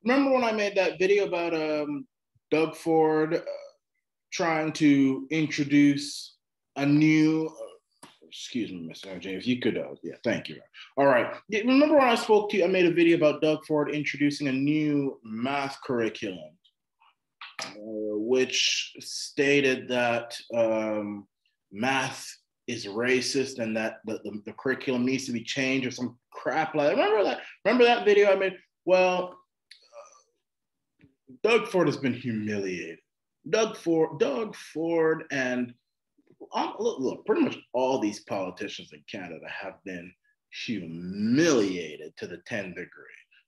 remember when I made that video about Doug Ford trying to introduce a new, excuse me, Mr. James, if you could, yeah, thank you. All right. Remember when I spoke to you, I made a video about Doug Ford introducing a new math curriculum, which stated that math is racist and that the curriculum needs to be changed or some crap like that. Remember that video I made? Well, Doug Ford has been humiliated. Doug Ford, and look, pretty much all these politicians in Canada have been humiliated to the 10th degree.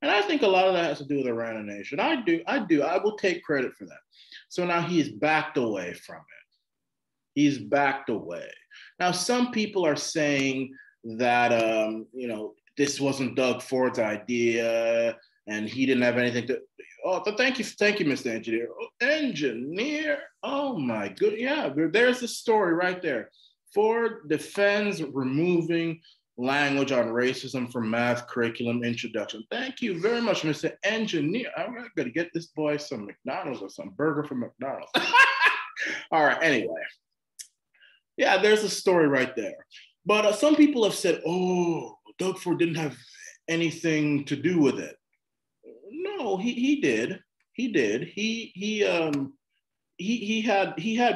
And I think a lot of that has to do with Arana Nation. I will take credit for that. So now he's backed away from it. He's backed away. Now, some people are saying that, this wasn't Doug Ford's idea and he didn't have anything to. Oh, thank you, Mr. Engineer. Engineer, oh my good, yeah. There's the story right there. Ford defends removing language on racism from math curriculum introduction. Thank you very much, Mr. Engineer. I'm gonna get this boy some McDonald's or some burger from McDonald's. All right. Anyway, yeah, there's a story right there. But some people have said, "Oh, Doug Ford didn't have anything to do with it." No, he did. He did. He had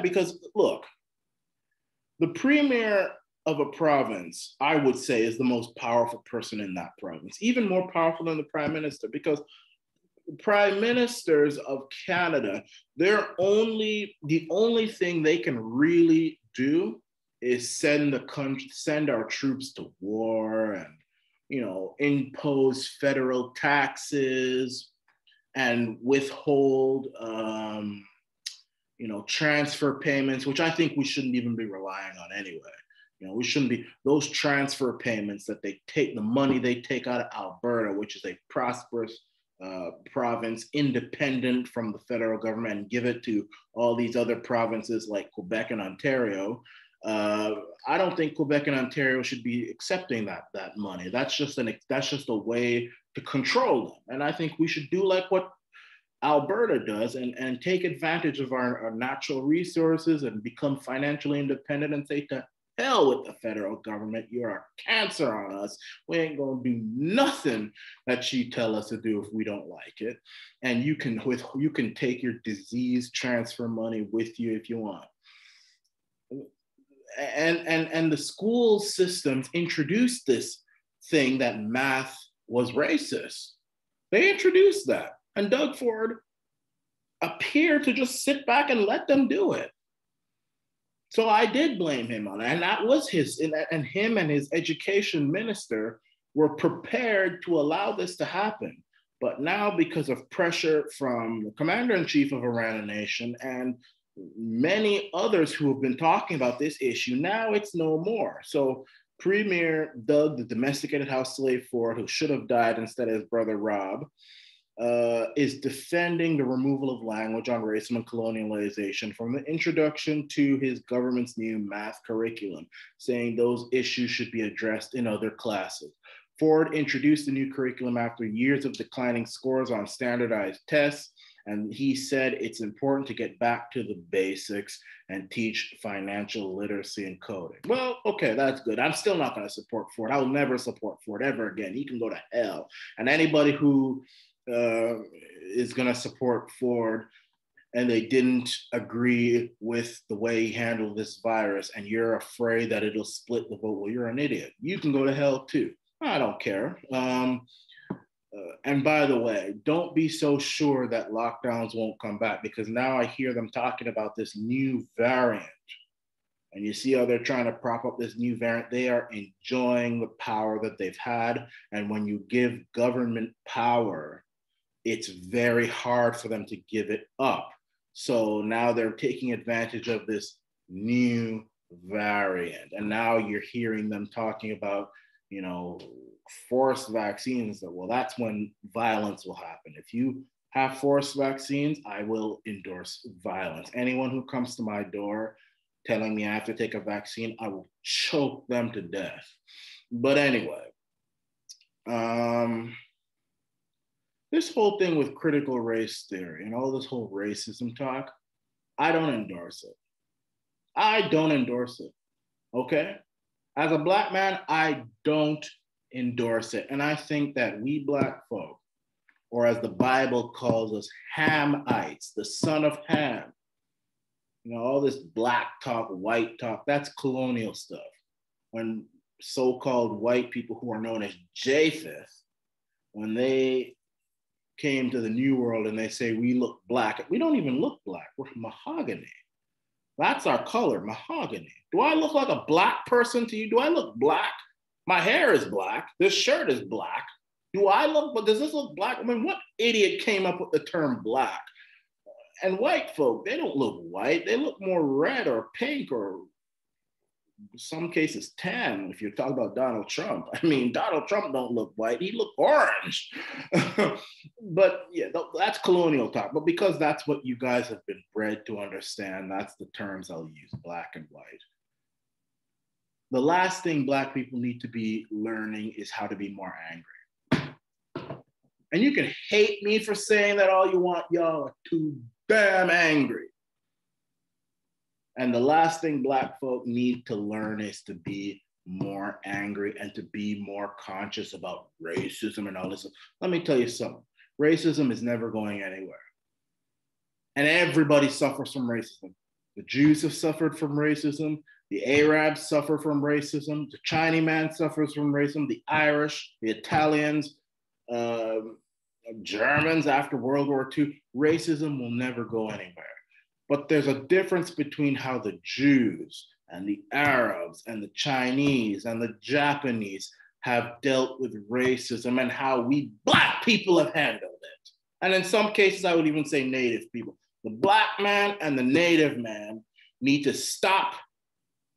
because look, the premier of a province, I would say, is the most powerful person in that province, even more powerful than the prime minister, because prime ministers of Canada, the only thing they can really do is send our troops to war and impose federal taxes and withhold, transfer payments, which I think we shouldn't even be relying on anyway. We shouldn't be, those transfer payments that they take, the money they take out of Alberta, which is a prosperous province, independent from the federal government, and give it to all these other provinces like Quebec and Ontario. I don't think Quebec and Ontario should be accepting that money. That's just a way to control them. And I think we should do like what Alberta does and take advantage of our natural resources and become financially independent and say to hell with the federal government. You're a cancer on us. We ain't gonna do nothing that you tell us to do if we don't like it. And you can take your disease transfer money with you if you want. And the school systems introduced this thing that math was racist. They introduced that. And Doug Ford appeared to just sit back and let them do it. So I did blame him on it. And that was and him and his education minister were prepared to allow this to happen. But now, because of pressure from the commander-in-chief of Arana Nation and many others who have been talking about this issue, now it's no more. So Premier Doug, the domesticated house slave Ford, who should have died instead of his brother Rob, is defending the removal of language on racism and colonialization from the introduction to his government's new math curriculum, saying those issues should be addressed in other classes. Ford introduced the new curriculum after years of declining scores on standardized tests, and he said it's important to get back to the basics and teach financial literacy and coding. Well, okay, that's good. I'm still not going to support Ford. I will never support Ford ever again. He can go to hell. And anybody who is going to support Ford and they didn't agree with the way he handled this virus and you're afraid that it'll split the vote, well, you're an idiot. You can go to hell too. I don't care. And by the way, don't be so sure that lockdowns won't come back, because now I hear them talking about this new variant. And you see how they're trying to prop up this new variant. They are enjoying the power that they've had. And when you give government power, it's very hard for them to give it up. So now they're taking advantage of this new variant. And now you're hearing them talking about, forced vaccines. Well, that's when violence will happen. If you have forced vaccines, I will endorse violence. Anyone who comes to my door telling me I have to take a vaccine, I will choke them to death. But anyway, this this whole thing with critical race theory and all this whole racism talk, I don't endorse it. I don't endorse it. Okay? As a Black man, I don't endorse it. And I think that we Black folk, or as the Bible calls us, Hamites, the son of Ham, you know, all this Black talk, white talk, that's colonial stuff. When so-called white people who are known as Japheth, when they came to the New World and they say we look Black, we don't even look Black, we're mahogany. That's our color, mahogany. Do I look like a Black person to you? Do I look Black? My hair is Black. This shirt is Black. Do I look, but does this look Black? I mean, what idiot came up with the term Black? And white folk, they don't look white. They look more red or pink or in some cases tan. If you're talking about Donald Trump, I mean, Donald Trump don't look white. He look orange. But yeah, that's colonial talk. But because that's what you guys have been bred to understand, that's the terms I'll use, Black and white. The last thing Black people need to be learning is how to be more angry. And you can hate me for saying that all you want. Y'all are too damn angry. And the last thing Black folk need to learn is to be more angry and to be more conscious about racism and all this. Let me tell you something. Racism is never going anywhere. And everybody suffers from racism. The Jews have suffered from racism. The Arabs suffer from racism. The Chinese man suffers from racism. The Irish, the Italians, Germans after World War II. Racism will never go anywhere. But there's a difference between how the Jews and the Arabs and the Chinese and the Japanese have dealt with racism and how we Black people have handled it. And in some cases, I would even say Native people. The Black man and the Native man need to stop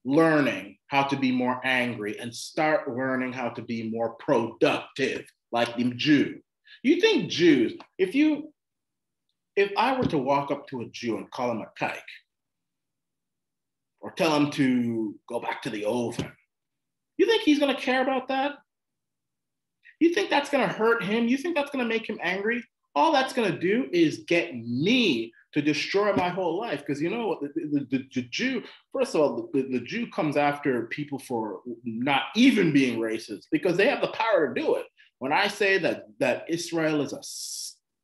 learning how to be more angry and start learning how to be more productive, like the Jew. You think Jews, if I were to walk up to a Jew and call him a kike, or tell him to go back to the oven, you think he's gonna care about that? You think that's gonna hurt him? You think that's gonna make him angry? All that's gonna do is get me to destroy my whole life. Because you know what, the Jew, first of all, the Jew comes after people for not even being racist because they have the power to do it. When I say that Israel is a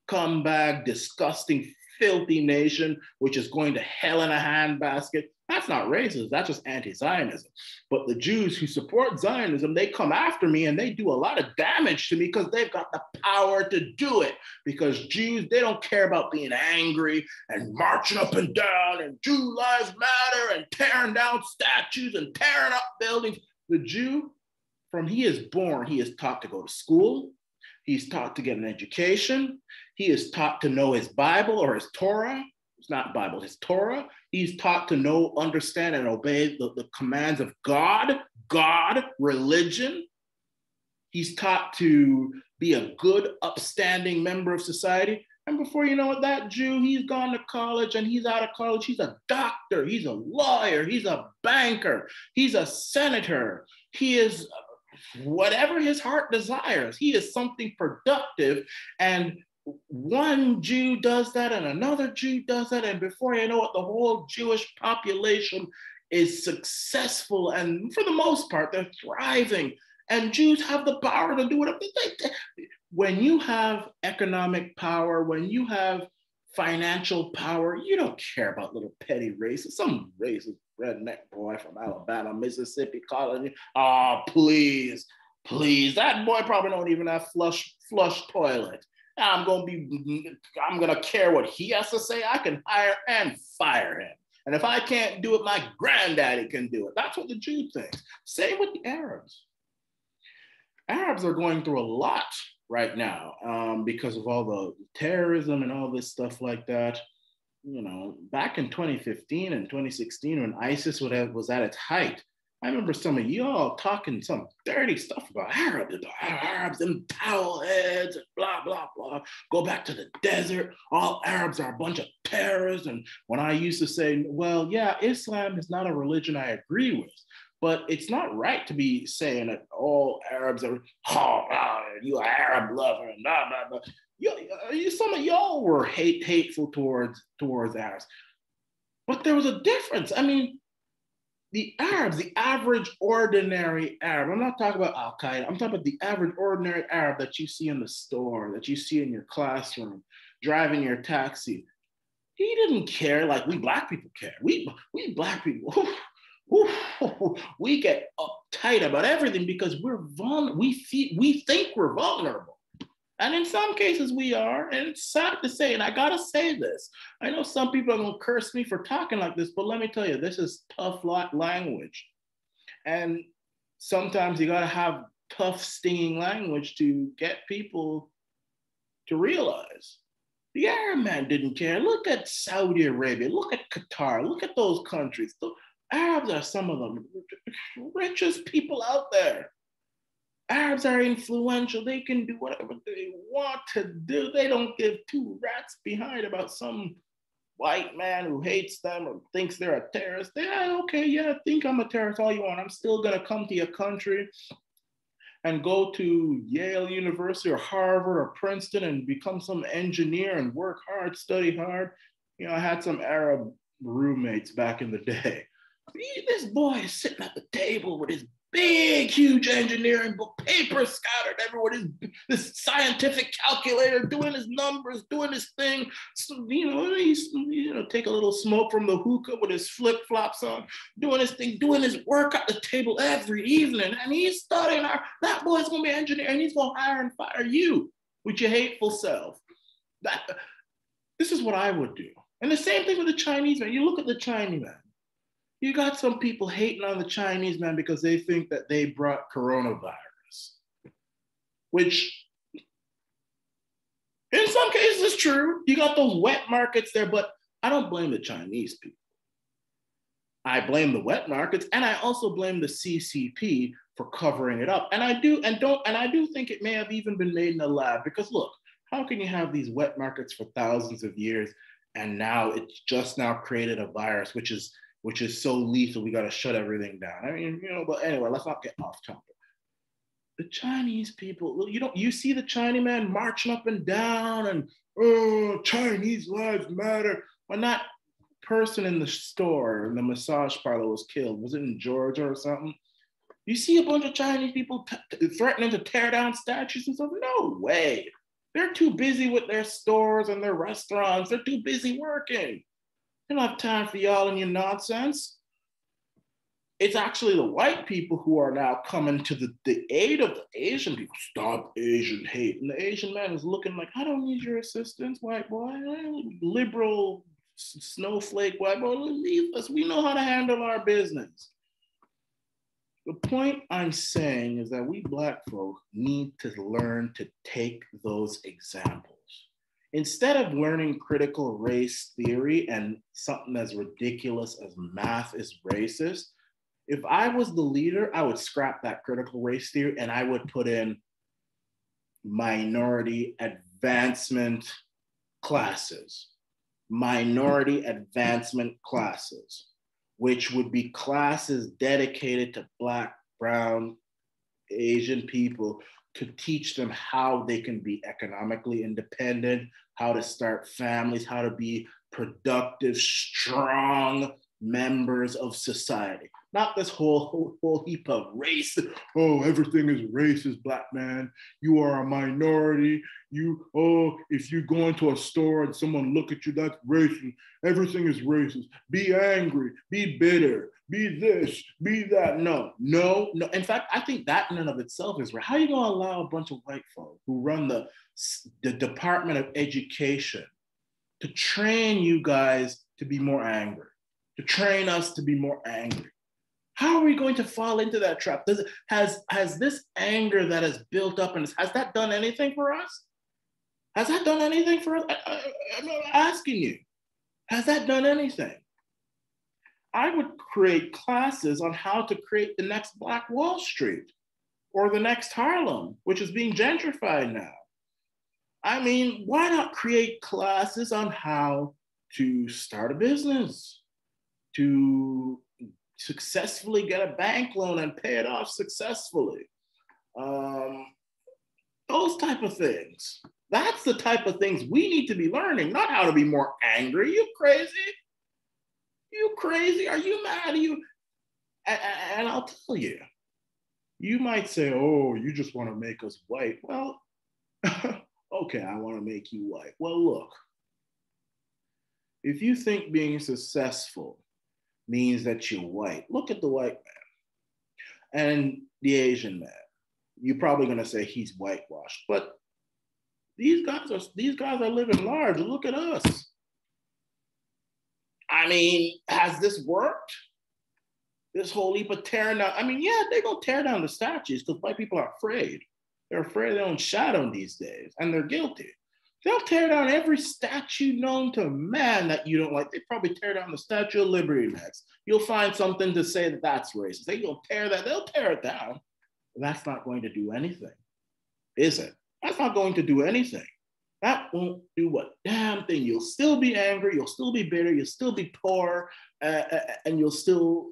scumbag, disgusting, filthy nation, which is going to hell in a handbasket, that's not racist, that's just anti-Zionism. But the Jews who support Zionism, they come after me and they do a lot of damage to me because they've got the power to do it. Because Jews, they don't care about being angry and marching up and down and Jew lives matter and tearing down statues and tearing up buildings. The Jew, from he is born, he is taught to go to school. He's taught to get an education. He is taught to know his Bible or his Torah. It's not Bible, his Torah. He's taught to know, understand, and obey the commands of God, religion. He's taught to be a good, upstanding member of society. And before you know it, that Jew, he's gone to college, and he's out of college. He's a doctor, he's a lawyer, he's a banker, he's a senator. He is whatever his heart desires. He is something productive. And one Jew does that and another Jew does that. And before you know it, the whole Jewish population is successful. And for the most part, they're thriving. And Jews have the power to do it. When you have economic power, when you have financial power, you don't care about little petty races. Some racist redneck boy from Alabama, Mississippi, calling you, oh, please, that boy probably don't even have flush toilet. I'm gonna care what he has to say. I can hire and fire him. And if I can't do it, my granddaddy can do it. That's what the Jew thinks. Same with the Arabs. Arabs are going through a lot right now because of all the terrorism and all this stuff like that. You know, back in 2015 and 2016 when ISIS was at its height, I remember some of y'all talking some dirty stuff about Arabs and towel heads and blah, blah, blah. Go back to the desert. All Arabs are a bunch of terrorists. And when I used to say, well, yeah, Islam is not a religion I agree with, but it's not right to be saying that all Arabs are, oh, you an Arab lover and blah, blah, blah. Some of y'all were hateful towards Arabs, but there was a difference. I mean, the Arabs, the average ordinary Arab, I'm not talking about Al Qaeda, I'm talking about the average ordinary Arab that you see in the store, that you see in your classroom, driving your taxi. He didn't care like we black people care. We black people, we get uptight about everything because we're vulnerable. We think we're vulnerable. And in some cases we are, and it's sad to say, and I gotta say this. I know some people are gonna curse me for talking like this, but let me tell you, this is tough language. And sometimes you gotta have tough, stinging language to get people to realize. The Arab man didn't care. Look at Saudi Arabia, look at Qatar, look at those countries. The Arabs are some of the richest people out there. Arabs are influential. They can do whatever they want to do. They don't give two rats behind about some white man who hates them or thinks they're a terrorist. Okay, yeah, think I'm a terrorist all you want. I'm still going to come to your country and go to Yale University or Harvard or Princeton and become some engineer and work hard, study hard. I had some Arab roommates back in the day. This boy is sitting at the table with his big, huge engineering book, paper scattered everywhere, this scientific calculator, doing his numbers, doing his thing. So, he's take a little smoke from the hookah with his flip flops on, doing his thing, doing his work at the table every evening, and he's studying. That boy's gonna be an engineer, and he's gonna hire and fire you with your hateful self. This is what I would do, and the same thing with the Chinese man. You look at the Chinese man. You got some people hating on the Chinese man because they think that they brought coronavirus, which in some cases is true. You got those wet markets there, but I don't blame the Chinese people. I blame the wet markets, and I also blame the CCP for covering it up. And I do think it may have even been made in a lab, because look, how can you have these wet markets for thousands of years and now it's just now created a virus which is so lethal, we got to shut everything down. I mean, but anyway, let's not get off topic. The Chinese people, you see the Chinese man marching up and down and, oh, Chinese lives matter. When that person in the store, in the massage parlor was killed, was it in Georgia or something? You see a bunch of Chinese people threatening to tear down statues and stuff? No way. They're too busy with their stores and their restaurants. They're too busy working. They don't have time for y'all and your nonsense. It's actually the white people who are now coming to the aid of the Asian people. Stop Asian hate. And the Asian man is looking like, I don't need your assistance, white boy. Liberal snowflake white boy, leave us. We know how to handle our business. The point I'm saying is that we black folk need to learn to take those examples. Instead of learning critical race theory and something as ridiculous as math is racist, if I was the leader, I would scrap that critical race theory and I would put in minority advancement classes. Minority advancement classes, which would be classes dedicated to Black, Brown, Asian people, to teach them how they can be economically independent, how to start families, how to be productive, strong members of society. Not this whole heap of race. Oh, everything is racist, Black man. You are a minority. If you go into a store and someone look at you, that's racist. Everything is racist. Be angry, be bitter, be this, be that. No. In fact, I think that in and of itself is right. How are you going to allow a bunch of white folk who run the Department of Education to train you guys to be more angry, to train us to be more angry? How are we going to fall into that trap? Has this anger that has built up, and has that done anything for us? Has that done anything for us? I'm asking you, has that done anything? I would create classes on how to create the next Black Wall Street or the next Harlem, which is being gentrified now. I mean, why not create classes on how to start a business, to successfully get a bank loan and pay it off successfully? Those type of things. That's the type of things we need to be learning, not how to be more angry. You crazy? You crazy? Are you mad? Are you? And I'll tell you, you might say, oh, you just want to make us white. Well, okay, I want to make you white. Well, look, if you think being successful means that you're white, look at the white man and the Asian man. You're probably going to say he's whitewashed, but these guys are living large. Look at us. I mean, has this worked? This whole heap of tearing down. I mean, yeah, they're going to tear down the statues because white people are afraid. They're afraid of their own shadow these days, and they're guilty. They'll tear down every statue known to man that you don't like. They probably tear down the Statue of Liberty next. You'll find something to say that that's racist. They'll tear it down. But that's not going to do anything, is it? That's not going to do anything. That won't do a damn thing. You'll still be angry. You'll still be bitter. You'll still be poor, and you'll still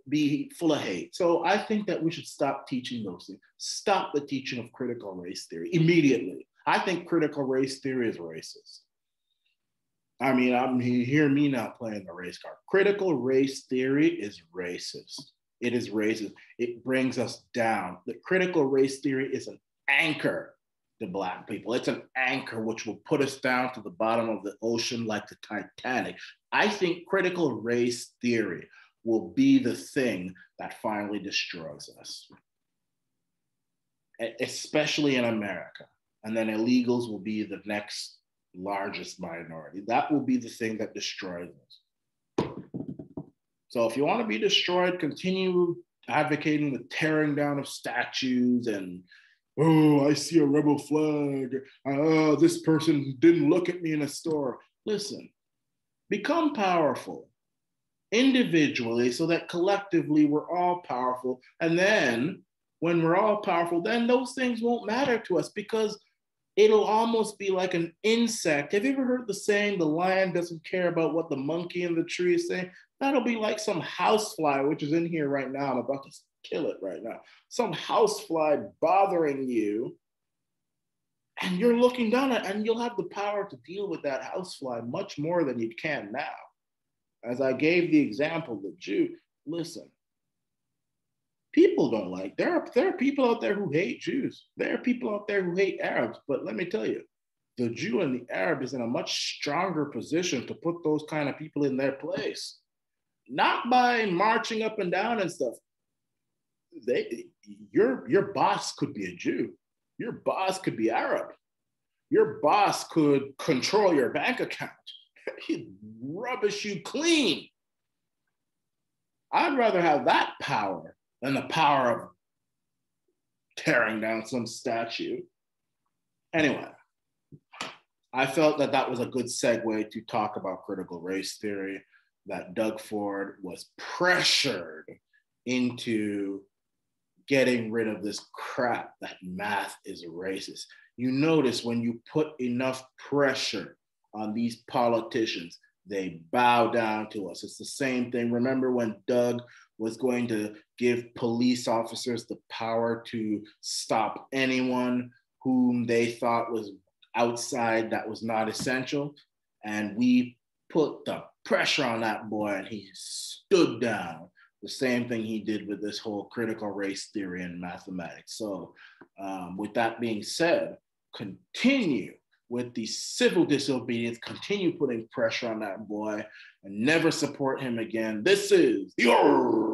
be full of hate. So I think that we should stop teaching those things. Stop the teaching of critical race theory immediately. I think critical race theory is racist. I mean, hear me now playing the race card. Critical race theory is racist. It is racist. It brings us down. The critical race theory is an anchor to Black people. It's an anchor which will put us down to the bottom of the ocean like the Titanic. I think critical race theory will be the thing that finally destroys us, especially in America. And then illegals will be the next largest minority. That will be the thing that destroys us. So if you want to be destroyed, continue advocating the tearing down of statues and, oh, I see a rebel flag. Oh, this person didn't look at me in a store. Listen, become powerful individually so that collectively we're all powerful. And then when we're all powerful, then those things won't matter to us because it'll almost be like an insect. Have you ever heard the saying, the lion doesn't care about what the monkey in the tree is saying? That'll be like some housefly, which is in here right now. I'm about to kill it right now. Some housefly bothering you. And you're looking down at it, and you'll have the power to deal with that housefly much more than you can now. As I gave the example, the Jew, listen, people don't like, there are people out there who hate Jews. There are people out there who hate Arabs. But let me tell you, the Jew and the Arab is in a much stronger position to put those kind of people in their place. Not by marching up and down and stuff. Your boss could be a Jew. Your boss could be Arab. Your boss could control your bank account. He'd rubbish you clean. I'd rather have that power than the power of tearing down some statue. Anyway, I felt that that was a good segue to talk about critical race theory, that Doug Ford was pressured into getting rid of this crap that math is racist. You notice when you put enough pressure on these politicians, they bow down to us. It's the same thing. Remember when Doug was going to give police officers the power to stop anyone whom they thought was outside that was not essential? And we put the pressure on that boy and he stood down. The same thing he did with this whole critical race theory and mathematics. So with that being said, continue with the civil disobedience, continue putting pressure on that boy and never support him again. This is your